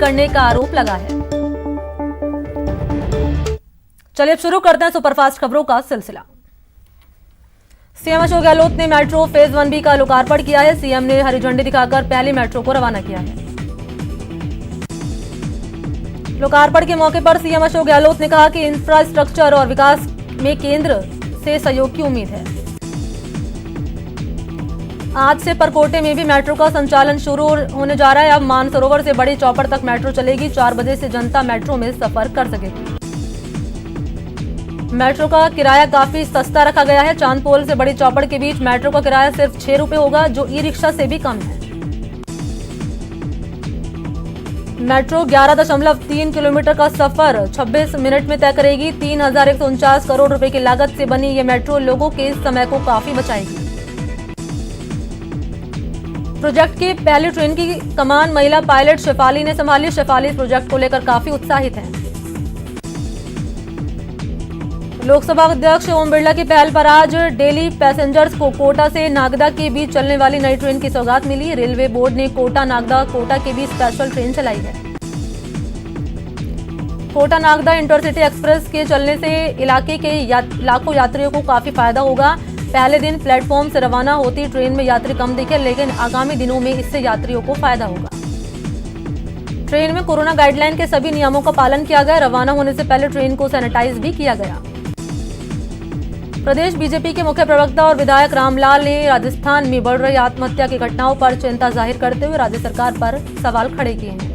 करने का आरोप लगा है। चलिए अब शुरू करते हैं सुपरफास्ट खबरों का सिलसिला। सीएम अशोक गहलोत ने मेट्रो फेज 1B का लोकार्पण किया है। सीएम ने हरी झंडी दिखाकर पहली मेट्रो को रवाना किया है। लोकार्पण के मौके पर सीएम अशोक गहलोत ने कहा कि इंफ्रास्ट्रक्चर और विकास में केंद्र से सहयोग की उम्मीद है। आज से परकोटे में भी मेट्रो का संचालन शुरू होने जा रहा है। अब मानसरोवर से बड़ी चौपड़ तक मेट्रो चलेगी। 4 बजे से जनता मेट्रो में सफर कर सकेगी। मेट्रो का किराया काफी सस्ता रखा गया है। चांदपोल से बड़ी चौपड़ के बीच मेट्रो का किराया सिर्फ 6 रुपए होगा, जो ई रिक्शा से भी कम है। मेट्रो 11.3 किलोमीटर का सफर 26 मिनट में तय करेगी। 3,149 करोड़ रुपए की लागत से बनी ये मेट्रो लोगों के समय को काफी बचाएगी। प्रोजेक्ट की पहली ट्रेन की कमान महिला पायलट शेफाली ने संभाली। शेफाली इस प्रोजेक्ट को लेकर काफी उत्साहित हैं। लोकसभा अध्यक्ष ओम बिरला की पहल पर आज डेली पैसेंजर्स को कोटा से नागदा के बीच चलने वाली नई ट्रेन की सौगात मिली। रेलवे बोर्ड ने कोटा नागदा कोटा के बीच स्पेशल ट्रेन चलाई है। कोटा नागदा इंटरसिटी एक्सप्रेस के चलने से इलाके के लाखों यात्रियों को काफी फायदा होगा। पहले दिन प्लेटफॉर्म से रवाना होती ट्रेन में यात्री कम दिखे, लेकिन आगामी दिनों में इससे यात्रियों को फायदा होगा। ट्रेन में कोरोना गाइडलाइन के सभी नियमों का पालन किया गया। रवाना होने से पहले ट्रेन को सैनिटाइज भी किया गया। प्रदेश बीजेपी के मुख्य प्रवक्ता और विधायक रामलाल ने राजस्थान में बढ़ रही आत्महत्या की घटनाओं पर चिंता जाहिर करते हुए राज्य सरकार पर सवाल खड़े किए हैं।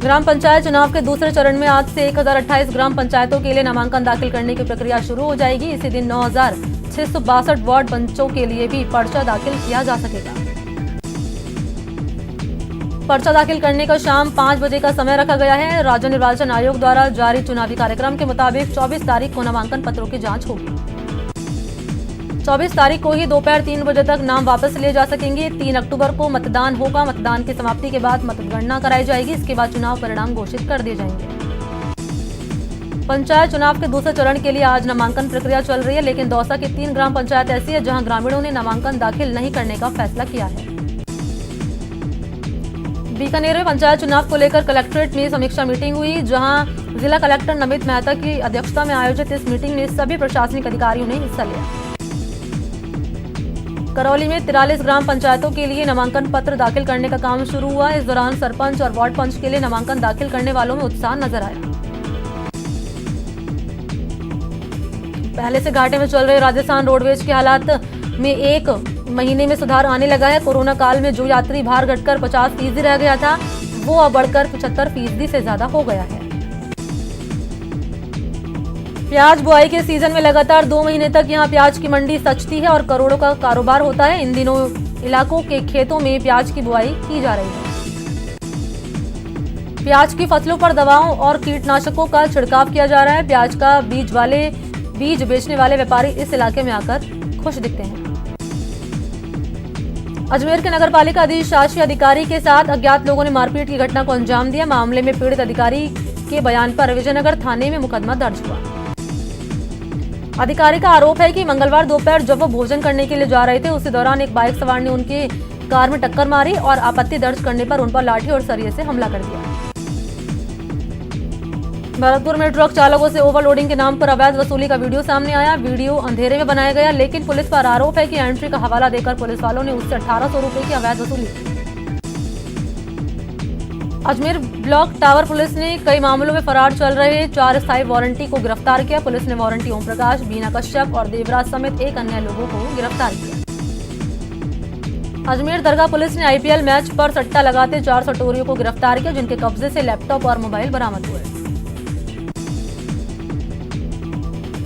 ग्राम पंचायत चुनाव के दूसरे चरण में आज से 1028 ग्राम पंचायतों के लिए नामांकन दाखिल करने की प्रक्रिया शुरू हो जाएगी। इसी दिन 9,662 वार्ड पंचों के लिए भी पर्चा दाखिल किया जा सकेगा। पर्चा दाखिल करने का शाम 5 बजे का समय रखा गया है। राज्य निर्वाचन आयोग द्वारा जारी चुनावी कार्यक्रम के मुताबिक 24 तारीख को नामांकन पत्रों की जांच होगी। 24 तारीख को ही दोपहर 3 बजे तक नाम वापस लिए जा सकेंगे। 3 अक्टूबर को मतदान होगा। मतदान की समाप्ति के बाद मतगणना कराई जाएगी। इसके बाद चुनाव परिणाम घोषित कर दिए जाएंगे। पंचायत चुनाव के दूसरे चरण के लिए आज नामांकन प्रक्रिया चल रही है, लेकिन दौसा की 3 ग्राम पंचायत ऐसी है जहां ग्रामीणों ने नामांकन दाखिल नहीं करने का फैसला किया है। बीकानेर में पंचायत चुनाव को लेकर कलेक्ट्रेट में समीक्षा मीटिंग हुई, जहां जिला कलेक्टर नमित मेहता की अध्यक्षता में आयोजित इस मीटिंग में सभी प्रशासनिक अधिकारियों ने हिस्सा लिया। करौली में 43 ग्राम पंचायतों के लिए नामांकन पत्र दाखिल करने का काम शुरू हुआ। इस दौरान सरपंच और वार्ड पंच के लिए नामांकन दाखिल करने वालों में उत्साह नजर आया। पहले से घाटे में चल रहे राजस्थान रोडवेज के हालात में 1 महीने में सुधार आने लगा है। कोरोना काल में जो यात्री भार घटकर 50% रह गया था, वो अब बढ़कर 75% से ज्यादा हो गया है। प्याज बुआई के सीजन में लगातार 2 महीने तक यहां प्याज की मंडी सजती है और करोड़ों का कारोबार होता है। इन दिनों इलाकों के खेतों में प्याज की बुआई की जा रही है। प्याज की फसलों पर दवाओं और कीटनाशकों का छिड़काव किया जा रहा है। प्याज का बीज बेचने वाले व्यापारी इस इलाके में आकर खुश दिखते हैं। अजमेर के नगरपालिका अधिशासी अधिकारी के साथ अज्ञात लोगों ने मारपीट की घटना को अंजाम दिया। मामले में पीड़ित अधिकारी के बयान पर विजयनगर थाने में मुकदमा दर्ज हुआ। अधिकारी का आरोप है कि मंगलवार दोपहर जब वो भोजन करने के लिए जा रहे थे, उसी दौरान एक बाइक सवार ने उनकी कार में टक्कर मारी और आपत्ति दर्ज करने पर उन पर लाठी और सरिये से हमला कर दिया। भरतपुर में ट्रक चालकों से ओवरलोडिंग के नाम पर अवैध वसूली का वीडियो सामने आया। वीडियो अंधेरे में बनाया गया, लेकिन पुलिस पर आरोप है कि एंट्री का हवाला देकर पुलिस वालों ने उससे 1800 रुपए की अवैध वसूली की। अजमेर ब्लॉक टावर पुलिस ने कई मामलों में फरार चल रहे 4 स्थायी वारंटी को गिरफ्तार किया। पुलिस ने वारंटी ओम प्रकाश, बीना कश्यप और देवराज समेत 1 अन्य लोगों को गिरफ्तार किया। अजमेर दरगाह पुलिस ने IPL मैच पर सट्टा लगाते 4 सटोरियों को गिरफ्तार किया, जिनके कब्जे से लैपटॉप और मोबाइल बरामद हुए।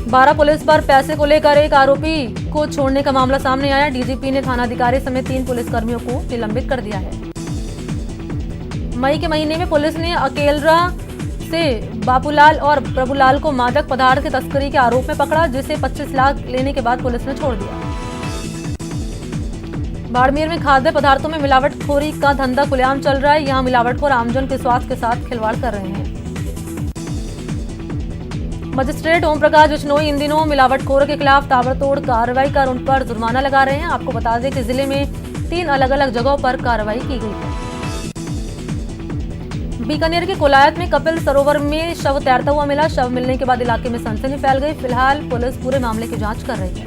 12 पुलिस पर पैसे को लेकर एक आरोपी को छोड़ने का मामला सामने आया। DGP ने थानाधिकारी समेत 3 पुलिसकर्मियों को निलंबित कर दिया है। मई के महीने में पुलिस ने अकेलरा से बापूलाल और प्रभुलाल को मादक पदार्थ की तस्करी के आरोप में पकड़ा, जिसे 25 लाख लेने के बाद पुलिस ने छोड़ दिया। बाड़मेर में खाद्य पदार्थों में मिलावटखोरी का धंधा खुलेआम चल रहा है। यहां मिलावटखोर आमजन के स्वास्थ्य के साथ खिलवाड़ कर रहे हैं। मजिस्ट्रेट ओम प्रकाश बिश्नोई इन दिनों मिलावटखोरों के खिलाफ ताबड़तोड़ कार्रवाई कर उन पर जुर्माना लगा रहे हैं। आपको बता दें कि जिले में 3 अलग अलग जगहों पर कार्रवाई की गई है। बीकानेर के कोलायत में कपिल सरोवर में शव तैरता हुआ मिला। शव मिलने के बाद इलाके में सनसनी फैल गई। फिलहाल पुलिस पूरे मामले की जांच कर रही है।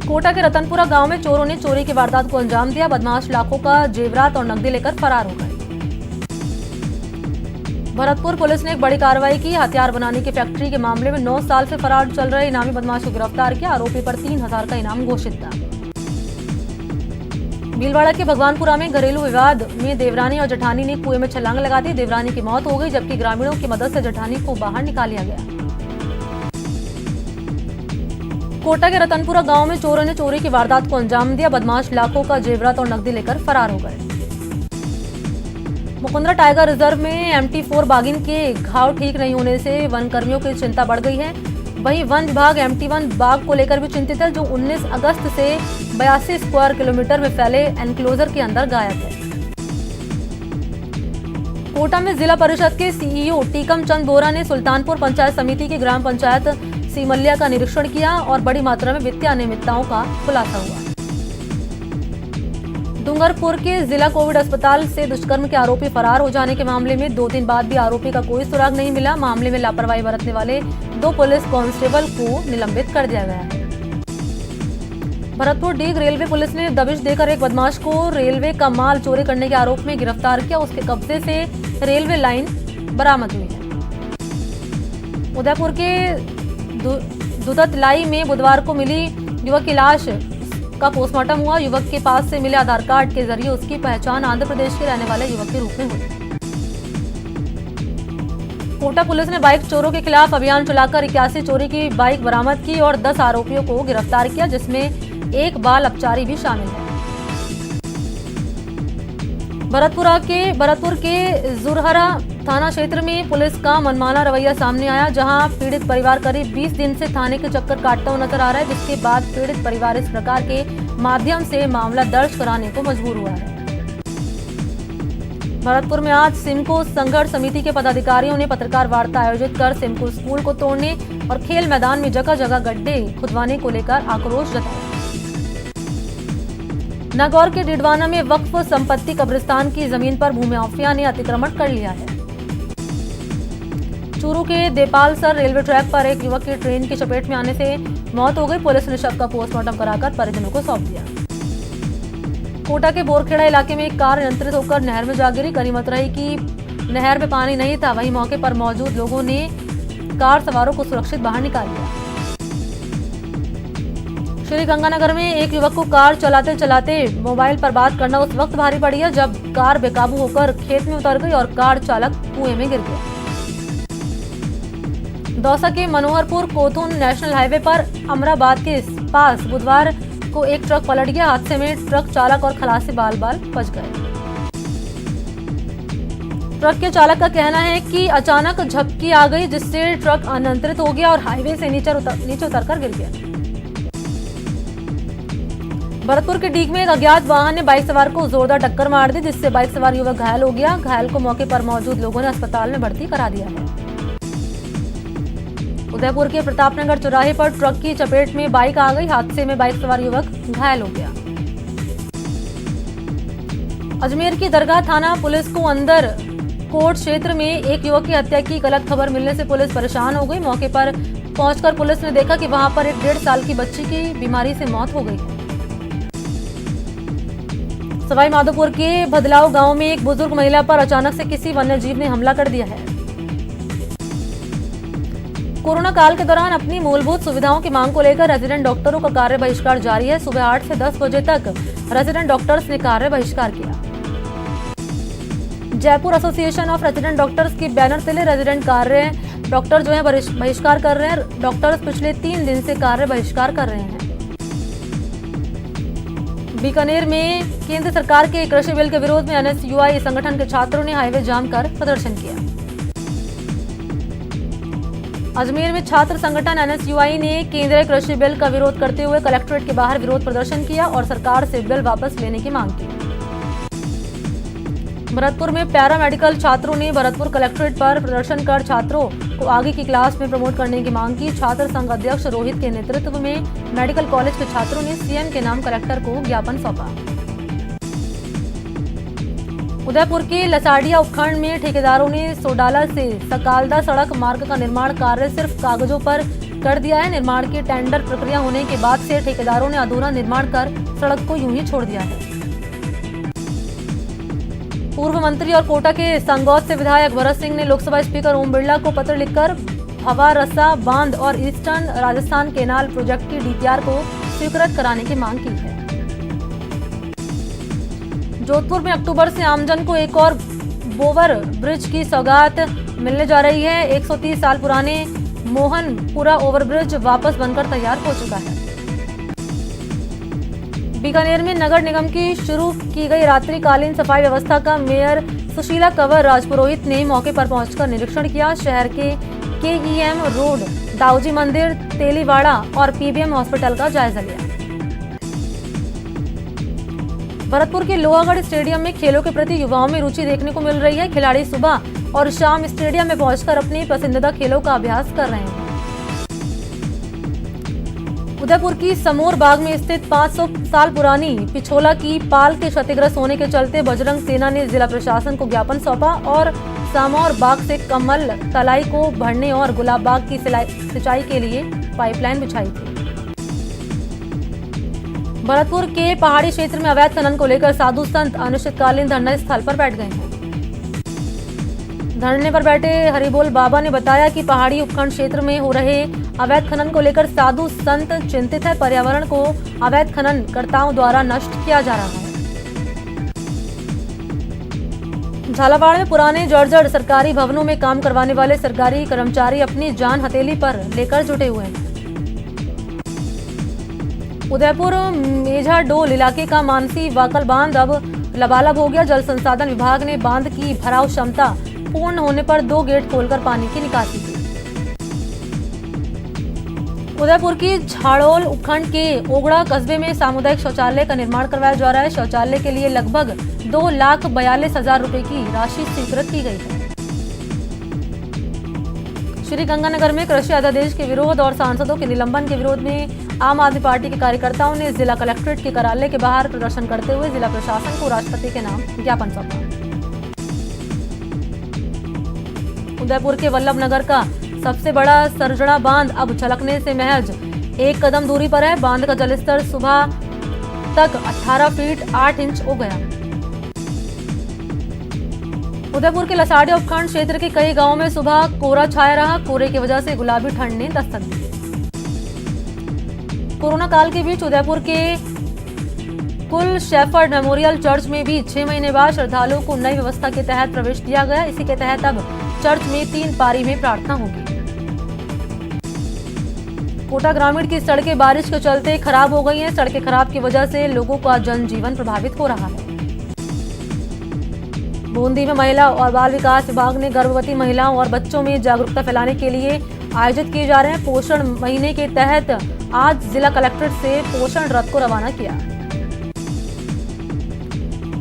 कोटा के रतनपुरा गांव में चोरों ने चोरी की वारदात को अंजाम दिया। बदमाश लाखों का जेवरात और नकदी लेकर फरार हो गए। भरतपुर पुलिस ने एक बड़ी कार्रवाई की। हथियार बनाने की फैक्ट्री के मामले में 9 साल से फरार चल रहे इनामी बदमाश को गिरफ्तार किया। आरोपी पर 3,000 का इनाम घोषित था। भीलवाड़ा के भगवानपुरा में घरेलू विवाद में देवरानी और जेठानी ने कुएं में छलांग लगा दी। देवरानी की मौत हो गई, जबकि ग्रामीणों की मदद से जेठानी को बाहर निकाल लिया गया। कोटा के रतनपुरा गांव में चोरों ने चोरी की वारदात को अंजाम दिया। बदमाश लाखों का जेवरात और नकदी लेकर फरार हो गए। मुकुंदरा टाइगर रिजर्व में MT4 बाघिन के घाव ठीक नहीं होने से वन कर्मियों की चिंता बढ़ गई है। वहीं वन विभाग MT1 बाघ को लेकर भी चिंतित है, जो 19 अगस्त से 82 स्क्वायर किलोमीटर में फैले एनक्लोजर के अंदर गायब है। कोटा में जिला परिषद के CEO टीकम चंद बोरा ने सुल्तानपुर पंचायत समिति की ग्राम पंचायत सीमलिया का निरीक्षण किया और बड़ी मात्रा में वित्तीय अनियमितताओं का खुलासा हुआ। डूंगरपुर के जिला कोविड अस्पताल से दुष्कर्म के आरोपी फरार हो जाने के मामले में 2 दिन बाद भी आरोपी का कोई सुराग नहीं मिला। मामले में लापरवाही बरतने वाले 2 पुलिस कांस्टेबल को निलंबित कर दिया गया है। भरतपुर डीग रेलवे पुलिस ने दबिश देकर एक बदमाश को रेलवे का माल चोरी करने के आरोप में गिरफ्तार किया। उसके कब्जे से रेलवे लाइन बरामद हुई है। उदयपुर के दुदतलाई में बुधवार को मिली युवक की लाश का पोस्टमार्टम हुआ। युवक के पास से मिले आधार कार्ड के जरिए उसकी पहचान आंध्र प्रदेश के रहने वाले युवक के रूप में हुई। कोटा पुलिस ने बाइक चोरों के खिलाफ अभियान चलाकर 81 चोरी की बाइक बरामद की और 10 आरोपियों को गिरफ्तार किया, जिसमें एक बाल अपचारी भी शामिल है। भरतपुर के जुरहरा थाना क्षेत्र में पुलिस का मनमाना रवैया सामने आया, जहां पीड़ित परिवार करीब 20 दिन से थाने के चक्कर काटता हुआ नजर आ रहा है, जिसके बाद पीड़ित परिवार इस प्रकार के माध्यम से मामला दर्ज कराने को मजबूर हुआ है। भरतपुर में आज सिमको संघर्ष समिति के पदाधिकारियों ने पत्रकार वार्ता आयोजित कर सिमको स्कूल को तोड़ने और खेल मैदान में जगह जगह गड्ढे खुदवाने को लेकर आक्रोश जताया। नागौर के डिडवाना में वक्फ संपत्ति कब्रिस्तान की जमीन पर भूमाफिया ने अतिक्रमण कर लिया है। चूरू के देपालसर रेलवे ट्रैक पर एक युवक की ट्रेन की चपेट में आने से मौत हो गई। पुलिस ने शव का पोस्टमार्टम कराकर परिजनों को सौंप दिया। कोटा के बोरखेड़ा इलाके में एक कार नियंत्रित होकर नहर में जा गिरी। गनीमत रही कि नहर में पानी नहीं था। वहीं मौके पर मौजूद लोगों ने कार सवारों को सुरक्षित बाहर निकाल लिया। श्री गंगानगर में एक युवक को कार चलाते चलाते मोबाइल पर बात करना उस वक्त भारी पड़ी है जब कार बेकाबू होकर खेत में उतर गई और कार चालक कुएं में गिर गया। दौसा के मनोहरपुर कोथून नेशनल हाईवे पर अमराबाद के पास बुधवार को एक ट्रक पलट गया। हादसे में ट्रक चालक और खलासी बाल बाल बच गए। ट्रक के चालक का कहना है कि अचानक झपकी आ गई, जिससे ट्रक अनियंत्रित हो गया और हाईवे से नीचे उतरकर गिर गया। भरतपुर के डीग में एक अज्ञात वाहन ने बाइक सवार को जोरदार टक्कर मार दी, जिससे बाइक सवार युवक घायल हो गया। घायल को मौके पर मौजूद लोगों ने अस्पताल में भर्ती करा दिया है। उदयपुर के प्रतापनगर चौराहे पर ट्रक की चपेट में बाइक आ गई। हादसे में बाइक सवार युवक घायल हो गया। अजमेर की दरगाह थाना पुलिस को अंदर कोट क्षेत्र में एक युवक की हत्या की गलत खबर मिलने से पुलिस परेशान हो गई। मौके पर पहुंचकर पुलिस ने देखा कि वहां पर एक 1.5 साल की बच्ची की बीमारी से मौत हो गई है। सवाई माधोपुर के भदलाव गांव में एक बुजुर्ग महिला पर अचानक से किसी वन्यजीव ने हमला कर दिया है। कोरोना काल के दौरान अपनी मूलभूत सुविधाओं की मांग को लेकर रेजिडेंट डॉक्टरों का कार्य बहिष्कार जारी है। सुबह 8 से 10 बजे तक रेजिडेंट डॉक्टर्स ने कार्य बहिष्कार किया। Jaipur association of resident doctors की बैनर तले रेजिडेंट कार्य डॉक्टर जो है बहिष्कार कर रहे हैं। डॉक्टर्स पिछले 3 दिन से कार्य बहिष्कार कर रहे हैं। बीकानेर में केंद्र सरकार के कृषि बिल के विरोध में NSUI संगठन के छात्रों ने हाईवे जाम कर प्रदर्शन किया। अजमेर में छात्र संगठन NSUI ने केंद्रीय कृषि बिल का विरोध करते हुए कलेक्ट्रेट के बाहर विरोध प्रदर्शन किया और सरकार से बिल वापस लेने की मांग की। भरतपुर में पैरामेडिकल छात्रों ने भरतपुर कलेक्ट्रेट पर प्रदर्शन कर छात्रों को आगे की क्लास में प्रमोट करने की मांग की। छात्र संघ अध्यक्ष रोहित के नेतृत्व में मेडिकल कॉलेज के छात्रों ने CM के नाम कलेक्टर को ज्ञापन सौंपा। उदयपुर के लसाडिया उपखंड में ठेकेदारों ने सोडाला से सकालदा सड़क मार्ग का निर्माण कार्य सिर्फ कागजों पर कर दिया है। निर्माण की टेंडर प्रक्रिया होने के बाद से ठेकेदारों ने अधूरा निर्माण कर सड़क को यूं ही छोड़ दिया है। पूर्व मंत्री और कोटा के संगौद से विधायक भरत सिंह ने लोकसभा स्पीकर ओम बिरला को पत्र लिखकर भवा रसा बांध और ईस्टर्न राजस्थान केनाल प्रोजेक्ट की डीपीआर को स्वीकृत कराने की मांग की है। जोधपुर में अक्टूबर से आमजन को एक और बोवर ब्रिज की सौगात मिलने जा रही है। 130 साल पुराने मोहनपुरा ओवरब्रिज वापस बनकर तैयार हो चुका है। बीकानेर में नगर निगम की शुरू की गई रात्रिकालीन सफाई व्यवस्था का मेयर सुशीला कंवर राजपुरोहित ने मौके पर पहुंचकर निरीक्षण किया। शहर के केईएम रोड, दाऊजी मंदिर, तेलीवाड़ा और पीबीएम हॉस्पिटल का जायजा लिया। भरतपुर के लोहागढ़ स्टेडियम में खेलों के प्रति युवाओं में रुचि देखने को मिल रही है। खिलाड़ी सुबह और शाम स्टेडियम में पहुंचकर अपनी पसंदीदा खेलों का अभ्यास कर रहे हैं। उदयपुर की समोर बाग में स्थित 500 साल पुरानी पिछोला की पाल के क्षतिग्रस्त होने के चलते बजरंग सेना ने जिला प्रशासन को ज्ञापन सौंपा और सामौर बाग से कमल तलाई को भरने और गुलाब बाग की सिंचाई के लिए पाइपलाइन बिछाई थी। भरतपुर के पहाड़ी क्षेत्र में अवैध खनन को लेकर साधु संत अनिश्चितकालीन धरना स्थल पर बैठ गए हैं। धरने पर बैठे हरिबोल बाबा ने बताया कि पहाड़ी उपखंड क्षेत्र में हो रहे अवैध खनन को लेकर साधु संत चिंतित है। पर्यावरण को अवैध खनन कर्ताओं द्वारा नष्ट किया जा रहा है। झालावाड़ में पुराने जर्जर सरकारी भवनों में काम करवाने वाले सरकारी कर्मचारी अपनी जान हथेली पर लेकर जुटे हुए हैं। उदयपुर मेझाडोल इलाके का मानसी वाकल बांध अब लबालब हो गया। जल संसाधन विभाग ने बांध की भराव क्षमता पूर्ण होने पर 2 गेट खोलकर पानी की निकासी की। उदयपुर की झाड़ोल उपखंड के ओगड़ा कस्बे में सामुदायिक शौचालय का निर्माण करवाया जा रहा है। शौचालय के लिए लगभग 2,42,000 रुपए की राशि स्वीकृत की गई है। श्री गंगानगर में कृषि अध्यादेश के विरोध और सांसदों के निलंबन के विरोध में आम आदमी पार्टी के कार्यकर्ताओं ने जिला कलेक्ट्रेट के कार्यालय के बाहर प्रदर्शन करते हुए जिला प्रशासन को राष्ट्रपति के नाम ज्ञापन सौंपा। उदयपुर के वल्लभ नगर का सबसे बड़ा सरजड़ा बांध अब छलकने से महज 1 कदम दूरी पर है। बांध का जलस्तर सुबह तक 18 फीट 8 इंच हो गया। उदयपुर के लसाडिया उपखंड क्षेत्र के कई गांवों में सुबह कोहरा छाया रहा। कोहरे की वजह से गुलाबी ठंड ने दस्तक दी। कोरोना काल के बीच उदयपुर के कुल शेफर्ड मेमोरियल चर्च में भी 6 महीने बाद श्रद्धालुओं को नई व्यवस्था के तहत प्रवेश दिया गया। इसी के तहत अब चर्च में 3 पारी में प्रार्थना होगी। कोटा ग्रामीण की सड़कें बारिश के चलते खराब हो गई हैं। सड़कें खराब की वजह से लोगों का जनजीवन प्रभावित हो रहा है। बूंदी में महिला और बाल विकास विभाग ने गर्भवती महिलाओं और बच्चों में जागरूकता फैलाने के लिए आयोजित किए जा रहे हैं पोषण महीने के तहत आज जिला कलेक्ट्रेट से पोषण रथ को रवाना किया।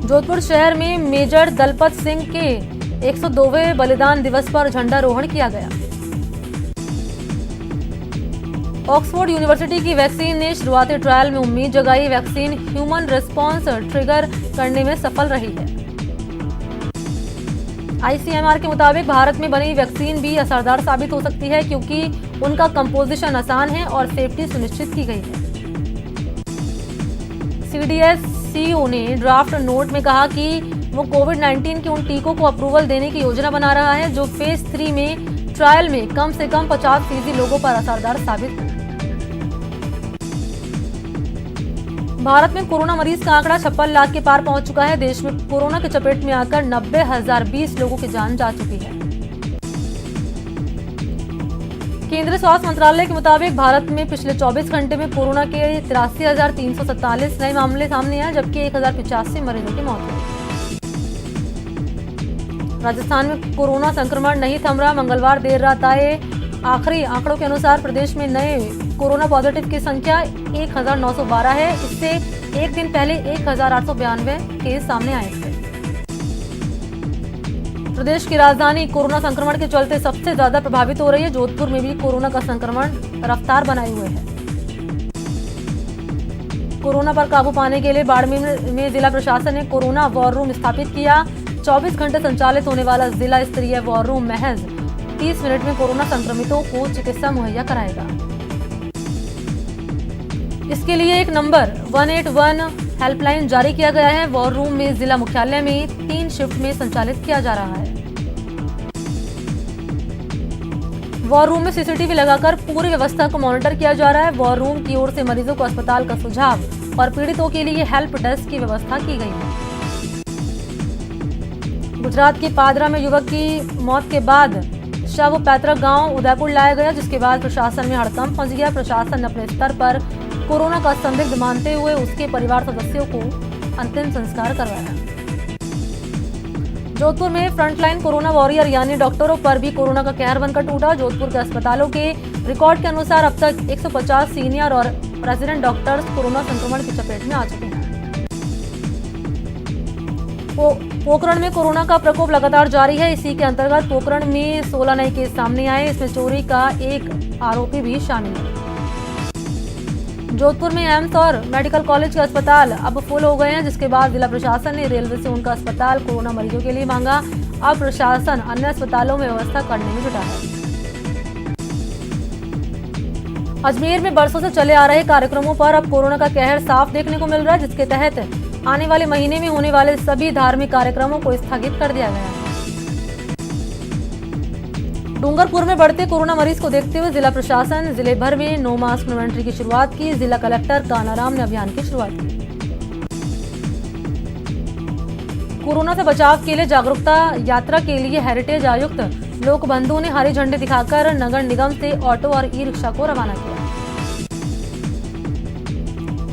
जोधपुर शहर में मेजर दलपत सिंह के 102वें बलिदान दिवस पर झंडारोहण किया गया। ऑक्सफोर्ड यूनिवर्सिटी की वैक्सीन ने शुरुआती ट्रायल में उम्मीद जगाई। वैक्सीन ह्यूमन रिस्पॉन्स ट्रिगर करने में सफल रही है। आईसीएमआर के मुताबिक भारत में बनी वैक्सीन भी असरदार साबित हो सकती है क्योंकि उनका कंपोजिशन आसान है और सेफ्टी सुनिश्चित की गई है। सीडीएस-सीओ ने ड्राफ्ट नोट में कहा कि वो कोविड-19 के उन टीकों को अप्रूवल देने की योजना बना रहा है जो फेज 3 में ट्रायल में कम से कम 50% लोगों पर असरदार साबित हो। भारत में कोरोना मरीज का आंकड़ा 56 लाख के पार पहुंच चुका है। देश में कोरोना की चपेट में आकर 90,020 लोगों की जान जा चुकी है। केंद्रीय स्वास्थ्य मंत्रालय के मुताबिक भारत में पिछले 24 घंटे में कोरोना के 83,347 नए मामले सामने आए जबकि 1,085 मरीजों की मौत हुई। राजस्थान में कोरोना संक्रमण नहीं थम रहा। मंगलवार देर रात आए आखिरी आंकड़ों के अनुसार प्रदेश में नए कोरोना पॉजिटिव की संख्या 1,912 है। इससे एक दिन पहले 1,892 केस सामने आए थे। प्रदेश की राजधानी कोरोना संक्रमण के चलते सबसे ज्यादा प्रभावित हो रही है। जोधपुर में भी कोरोना का संक्रमण रफ्तार बनाए हुए है। कोरोना पर काबू पाने के लिए बाड़मेर में जिला प्रशासन ने कोरोना वॉर रूम स्थापित किया। 24 घंटे संचालित होने वाला जिला स्तरीय वॉर रूम महज 30 मिनट में कोरोना संक्रमितों को चिकित्सा मुहैया कराएगा। इसके लिए एक नंबर 181 हेल्पलाइन जारी किया गया है। वॉर रूम में जिला मुख्यालय में 3 शिफ्ट में संचालित किया जा रहा है। वॉर रूम में सीसीटीवी लगाकर पूरी व्यवस्था को मॉनिटर किया जा रहा है। वॉर रूम की ओर से मरीजों को अस्पताल का सुझाव और पीड़ितों के लिए हेल्प डेस्क की व्यवस्था की गई है। गुजरात के पादरा में युवक की मौत के बाद शव पैतृक गांव उदयपुर लाया गया, जिसके बाद प्रशासन में हड़कंप मच गया। प्रशासन ने अपने स्तर पर कोरोना का संदिग्ध मानते हुए उसके परिवार सदस्यों को अंतिम संस्कार करवाया। जोधपुर में फ्रंटलाइन कोरोना वॉरियर यानी डॉक्टरों पर भी कोरोना का कहर बनकर टूटा। जोधपुर के अस्पतालों के रिकॉर्ड के अनुसार अब तक 150 सीनियर और रेजिडेंट डॉक्टर्स कोरोना संक्रमण की चपेट में आ चुके हैं। पोखरण में कोरोना का प्रकोप लगातार जारी है। इसी के अंतर्गत पोखरण में 16 नए केस सामने आए। इसमें चोरी का एक आरोपी भी शामिल है। जोधपुर में एम्स और मेडिकल कॉलेज के अस्पताल अब फुल हो गए हैं, जिसके बाद जिला प्रशासन ने रेलवे से उनका अस्पताल कोरोना मरीजों के लिए मांगा। अब प्रशासन अन्य अस्पतालों में व्यवस्था करने में जुटा है। अजमेर में बरसों से चले आ रहे कार्यक्रमों पर अब कोरोना का कहर साफ देखने को मिल रहा है, जिसके तहत आने वाले महीने में होने वाले सभी धार्मिक कार्यक्रमों को स्थगित कर दिया गया है। डूंगरपुर में बढ़ते कोरोना मरीज को देखते हुए जिला प्रशासन जिले भर में नो मास्क नो एंट्री की शुरुआत की। जिला कलेक्टर कानाराम ने अभियान की शुरुआत की। कोरोना से बचाव के लिए जागरूकता यात्रा के लिए हेरिटेज आयुक्त लोकबंधु ने हरी झंडी दिखाकर नगर निगम से ऑटो और ई रिक्शा को रवाना किया।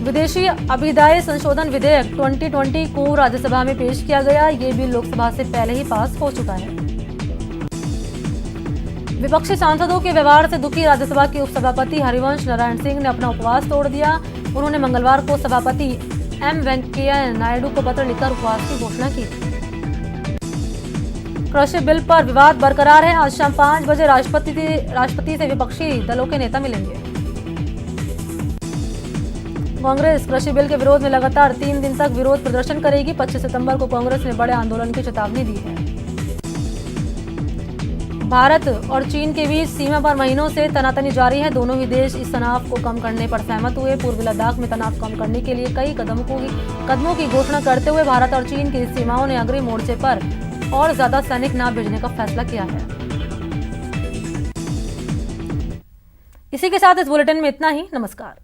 विदेशी अभिदाय संशोधन विधेयक 2020 को राज्यसभा में पेश किया गया। ये बिल लोकसभा से पहले ही पास हो चुका है। विपक्षी सांसदों के व्यवहार से दुखी राज्यसभा के उपसभापति हरिवंश नारायण सिंह ने अपना उपवास तोड़ दिया। उन्होंने मंगलवार को सभापति एम वेंकैया नायडू को पत्र लिखकर उपवास की घोषणा की। कृषि बिल पर विवाद बरकरार है। आज शाम 5 बजे राष्ट्रपति से विपक्षी दलों के नेता मिलेंगे। कांग्रेस कृषि बिल के विरोध में लगातार 3 दिन तक विरोध प्रदर्शन करेगी। 25 सितंबर को कांग्रेस ने बड़े आंदोलन की चेतावनी दी है। भारत और चीन के बीच सीमा पर महीनों से तनातनी जारी है। दोनों ही देश इस तनाव को कम करने पर सहमत हुए। पूर्वी लद्दाख में तनाव कम करने के लिए कई कदमों की घोषणा करते हुए भारत और चीन की सीमाओं ने अग्रिम मोर्चे पर और ज्यादा सैनिक न भेजने का फैसला किया है। इसी के साथ इस बुलेटिन में इतना ही। नमस्कार।